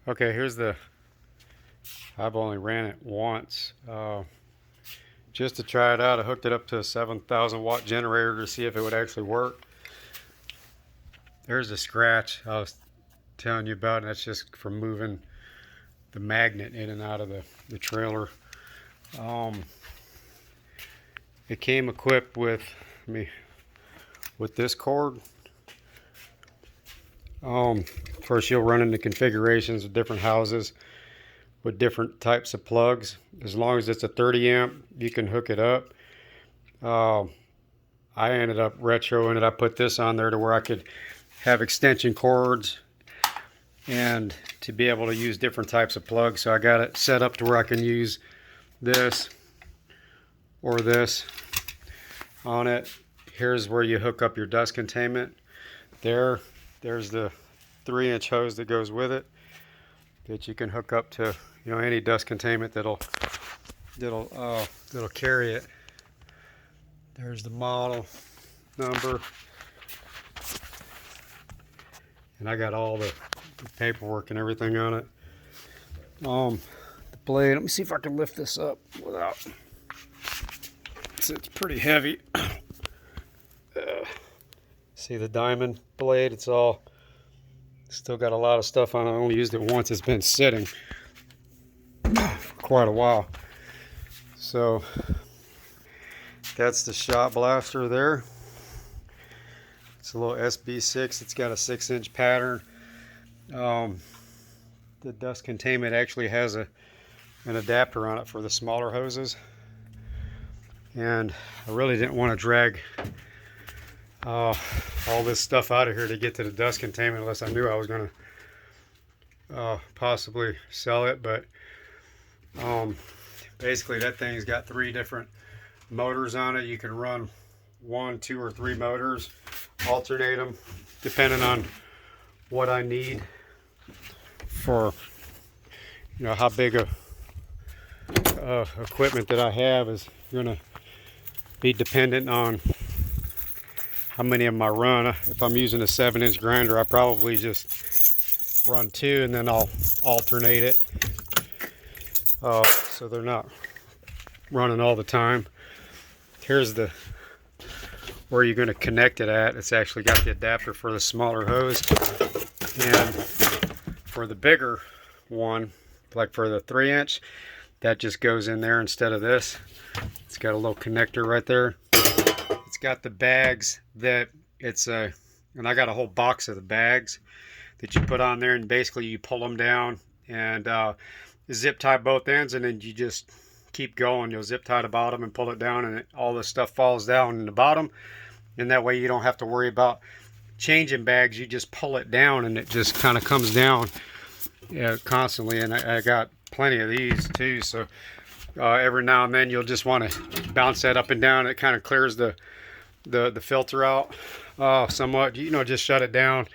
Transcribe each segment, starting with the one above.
Okay, I've only ran it once. Just to try it out, I hooked it up to a 7,000 watt generator to see if it would actually work. There's a scratch I was telling you about, and that's just from moving the magnet in and out of the trailer. Um, it came equipped me with this cord. Um, First, you'll run into configurations of different houses with different types of plugs. As long as it's a 30 amp, you can hook it up. Uh, I ended up retroing it. I put this on there to where I could have extension cords and to be able to use different types of plugs. So I got it set up to where I can use this or this on it. Here's where you hook up your dust containment. There's the 3-inch hose that goes with it that you can hook up to, any dust containment that'll carry it. There's the model number, and I got all the paperwork and everything on it. The blade. Let me see if I can lift this up without. It's pretty heavy. See the diamond blade? It's still got a lot of stuff on it. I only used it once. It's been sitting for quite a while. So that's the shot blaster there. It's a little SB6. It's got a 6-inch pattern. The dust containment actually has an adapter on it for the smaller hoses. And I really didn't want to drag all this stuff out of here to get to the dust containment unless I knew I was going to possibly sell it. But basically that thing's got 3 different motors on it. You can run 1, 2, or 3 motors, alternate them depending on what I need for how big a equipment that I have is going to be dependent on how many of them I run. If I'm using a 7-inch grinder, I probably just run 2 and then I'll alternate it so they're not running all the time. Here's where you're going to connect it at. It's actually got the adapter for the smaller hose, and for the bigger one, like for the 3-inch, that just goes in there instead of this. It's got a little connector right there. It's got the bags and I got a whole box of the bags that you put on there, and basically you pull them down and zip tie both ends, and then you just keep going. You'll zip tie the bottom and pull it down, and all this stuff falls down in the bottom, and that way you don't have to worry about changing bags. You just pull it down and it just kind of comes down constantly. And I got plenty of these too, so every now and then you'll just want to bounce that up and down. It kind of clears the filter out somewhat. Just shut it down.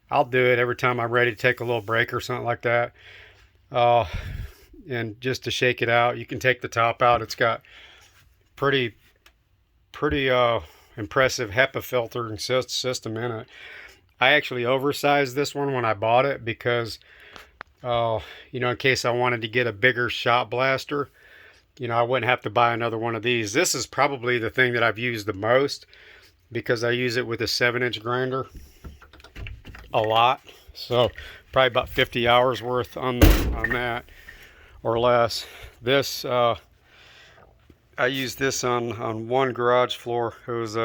I'll do it every time I'm ready to take a little break or something like that, and just to shake it out. You can take the top out. It's got pretty impressive HEPA filtering system in it. I actually oversized this one when I bought it because in case I wanted to get a bigger shot blaster, I wouldn't have to buy another one of these. This is probably the thing that I've used the most because I use it with a 7-inch grinder a lot. So probably about 50 hours worth on that or less. This I used this on one garage floor. It was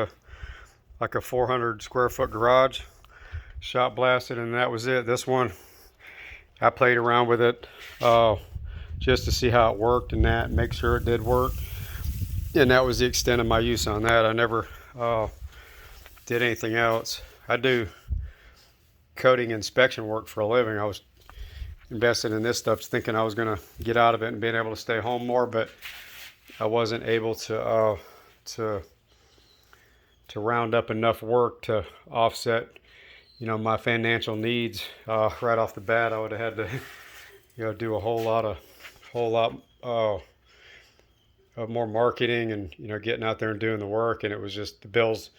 like a 400 square foot garage, shot blasted, and that was it. This one, I played around with it just to see how it worked and make sure it did work. And that was the extent of my use on that. I never did anything else. I do coating inspection work for a living. I was invested in this stuff thinking I was going to get out of it and being able to stay home more, but I wasn't able to round up enough work to offset my financial needs right off the bat. I would have had to do a whole lot of more marketing and getting out there and doing the work, and it was just the bills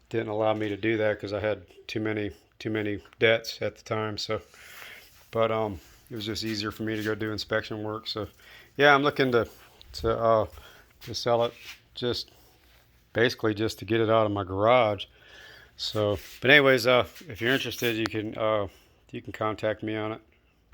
didn't allow me to do that because I had too many debts at the time. So but it was just easier for me to go do inspection work. So yeah, I'm looking to sell it, just basically just to get it out of my garage. So, but anyways, if you're interested, you can contact me on it.